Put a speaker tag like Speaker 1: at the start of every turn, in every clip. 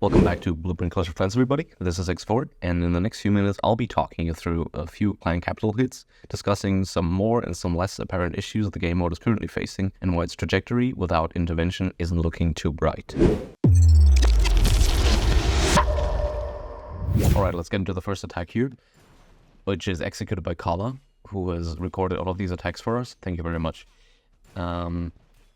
Speaker 1: Welcome back to Blueprint Clash of Clans, everybody. This is X4, and in the next few minutes, I'll be talking you through a few clan capital hits, discussing some more and some less apparent issues the game mode is currently facing, and why its trajectory without intervention isn't looking too bright. Alright, let's get into the first attack here, which is executed by Kala, who has recorded all of these attacks for us. Thank you very much.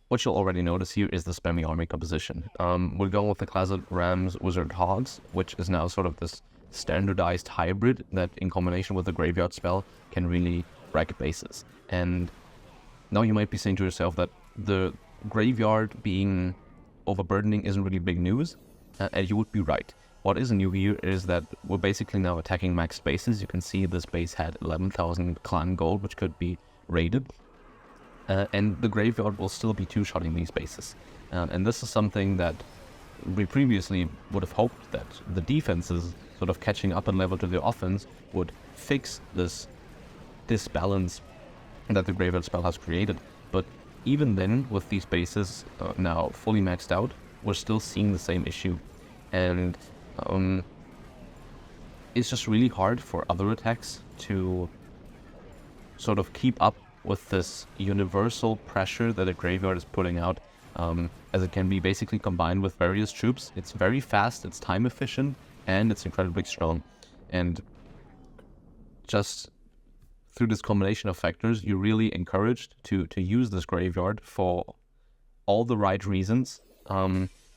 Speaker 1: What you'll already notice here is the spammy army composition. We're going with the classic Rams, Wizard, Hogs, which is now sort of this standardized hybrid that in combination with the graveyard spell can really wreck bases. And now you might be saying to yourself that the graveyard being overburdening isn't really big news, and you would be right. What is new here is that we're basically now attacking maxed bases. You can see this base had 11,000 clan gold, which could be raided. And the graveyard will still be two-shotting these bases. And this is something that we previously would have hoped that the defenses sort of catching up in level to the offense would fix this disbalance that the graveyard spell has created. But even then, with these bases now fully maxed out, we're still seeing the same issue. And it's just really hard for other attacks to sort of keep up with this universal pressure that a graveyard is putting out, as it can be basically combined with various troops. It's very fast, it's time efficient, and it's incredibly strong. And just through this combination of factors, you're really encouraged to use this graveyard for all the right reasons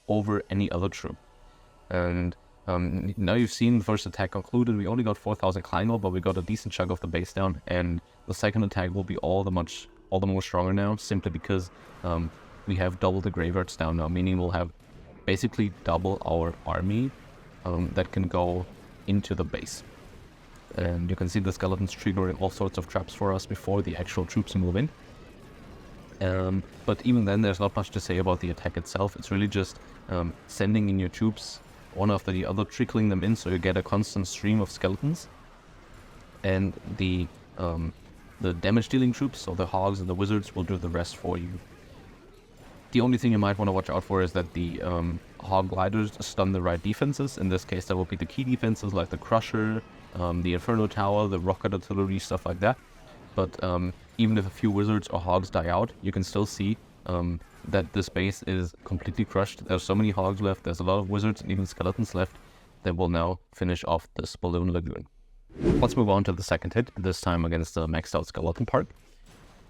Speaker 1: over any other troop. And now you've seen the first attack concluded. We only got 4,000 clan gold, but we got a decent chunk of the base down, and the second attack will be all the more stronger now, simply because we have double the graveyards down now, meaning we'll have basically double our army that can go into the base. And you can see the skeletons triggering all sorts of traps for us before the actual troops move in. But even then, there's not much to say about the attack itself. It's really just sending in your troops one after the other, trickling them in, so you get a constant stream of skeletons. And the damage dealing troops, so the hogs and the wizards, will do the rest for you. The only thing you might want to watch out for is that the hog gliders stun the right defenses. In this case, that will be the key defenses like the crusher, the inferno tower, the rocket artillery, stuff like that. But even if a few wizards or hogs die out, you can still see that this base is completely crushed. There's so many hogs left, there's a lot of wizards and even skeletons left that will now finish off this balloon lagoon. Let's move on to the second hit, this time against the maxed out skeleton park.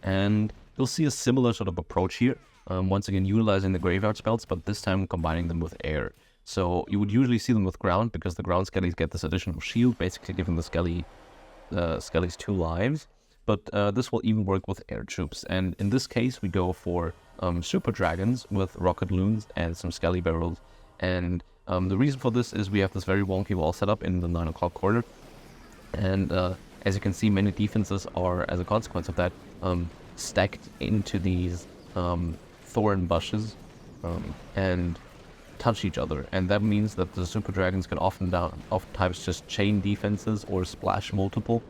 Speaker 1: And you'll see a similar sort of approach here, once again utilizing the graveyard spells, but this time combining them with air. So you would usually see them with ground, because the ground skellies get this additional shield, basically giving the skellies 2 lives. But this will even work with air troops, and in this case we go for super dragons with rocket loons and some skelly barrels. And the reason for this is we have this very wonky wall set up in the 9 o'clock corner, and as you can see, many defenses are, as a consequence of that, stacked into these thorn bushes and touch each other, and that means that the super dragons can oftentimes just chain defenses or splash multiple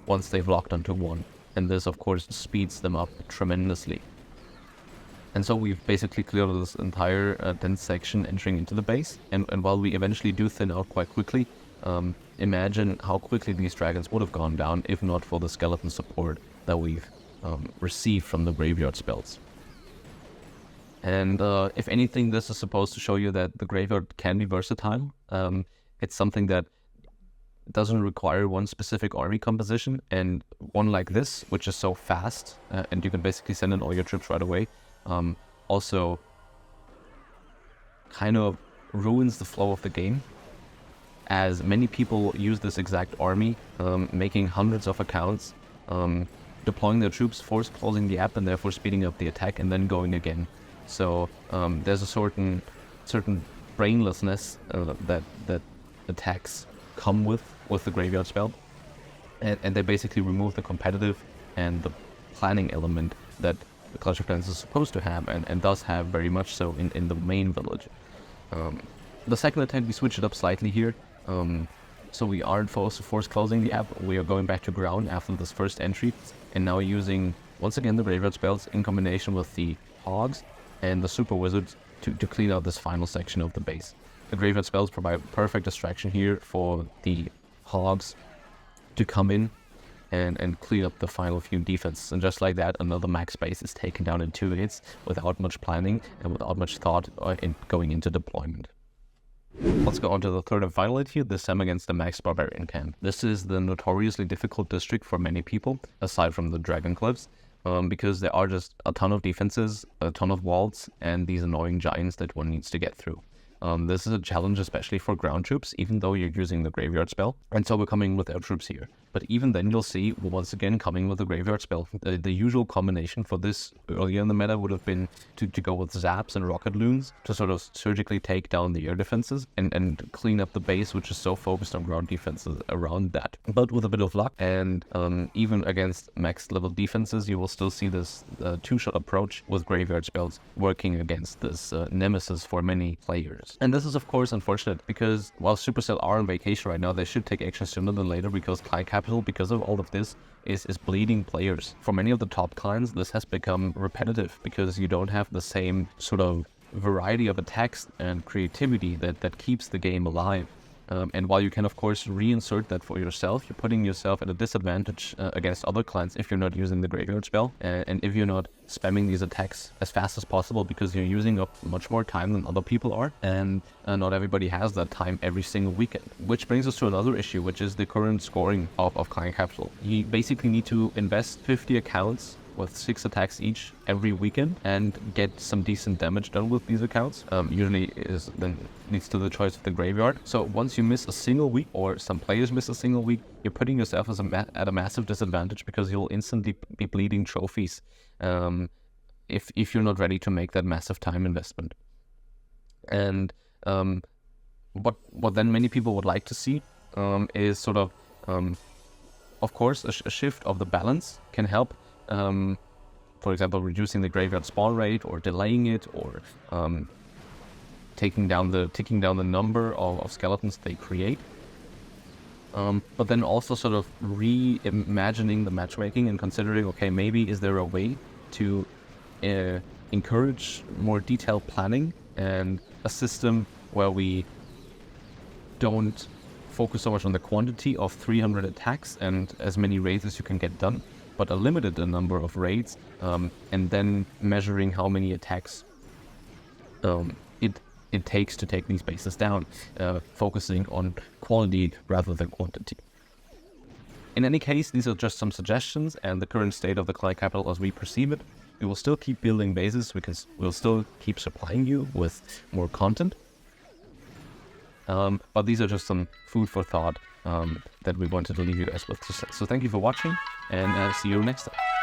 Speaker 1: once they've locked onto one, and this of course speeds them up tremendously. And so we've basically cleared this entire dense section entering into the base, and while we eventually do thin out quite quickly, imagine how quickly these dragons would have gone down if not for the skeleton support that we've received from the graveyard spells. And if anything, this is supposed to show you that the graveyard can be versatile. It's something that doesn't require one specific army composition, and one like this, which is so fast, and you can basically send in all your troops right away, also kind of ruins the flow of the game, as many people use this exact army, making hundreds of accounts, deploying their troops, force closing the app, and therefore speeding up the attack, and then going again. So there's a certain brainlessness that attacks come with the graveyard spell, and they basically remove the competitive and the planning element that the Clash of Clans is supposed to have, and does have very much so in the main village. The second attack, we switch it up slightly here, so we aren't force closing the app. We are going back to ground after this first entry, and now using once again the graveyard spells in combination with the hogs and the super wizards to clean out this final section of the base. The graveyard spells provide perfect distraction here for the hogs to come in and clean up the final few defenses. And just like that, another max base is taken down in 2 hits without much planning and without much thought in going into deployment. Let's go on to the third and final hit here, this time against the Max Barbarian camp. This is the notoriously difficult district for many people, aside from the Dragon Cliffs, because there are just a ton of defenses, a ton of walls, and these annoying giants that one needs to get through. This is a challenge especially for ground troops, even though you're using the graveyard spell. And so we're coming with air troops here. But even then you'll see, once again, coming with the graveyard spell. The usual combination for this earlier in the meta would have been to go with zaps and rocket loons to sort of surgically take down the air defenses and clean up the base, which is so focused on ground defenses around that. But with a bit of luck, and even against max level defenses, you will still see this two-shot approach with graveyard spells working against this nemesis for many players. And this is of course unfortunate, because while Supercell are on vacation right now, they should take action sooner than later, because Client Capital, because of all of this, is bleeding players. For many of the top clients, this has become repetitive, because you don't have the same sort of variety of attacks and creativity that keeps the game alive. And while you can of course reinsert that for yourself, you're putting yourself at a disadvantage against other clients if you're not using the graveyard spell, and if you're not spamming these attacks as fast as possible, because you're using up much more time than other people are, and not everybody has that time every single weekend. Which brings us to another issue, which is the current scoring of Client Capital. You basically need to invest 50 accounts with 6 attacks each every weekend and get some decent damage done with these accounts. Usually is then leads to the choice of the graveyard. So once you miss a single week, or some players miss a single week, you're putting yourself as at a massive disadvantage, because you'll instantly be bleeding trophies if you're not ready to make that massive time investment. And what then many people would like to see is sort of course, a shift of the balance can help. For example, reducing the graveyard spawn rate, or delaying it, or ticking down the number of skeletons they create. But then also sort of reimagining the matchmaking and considering, okay, maybe is there a way to encourage more detailed planning and a system where we don't focus so much on the quantity of 300 attacks and as many raids as you can get done, but a limited number of raids, and then measuring how many attacks it takes to take these bases down, focusing on quality rather than quantity. In any case, these are just some suggestions and the current state of the Client Capital as we perceive it. We will still keep building bases, because we'll still keep supplying you with more content. But these are just some food for thought that we wanted to leave you guys with. So thank you for watching, and see you next time.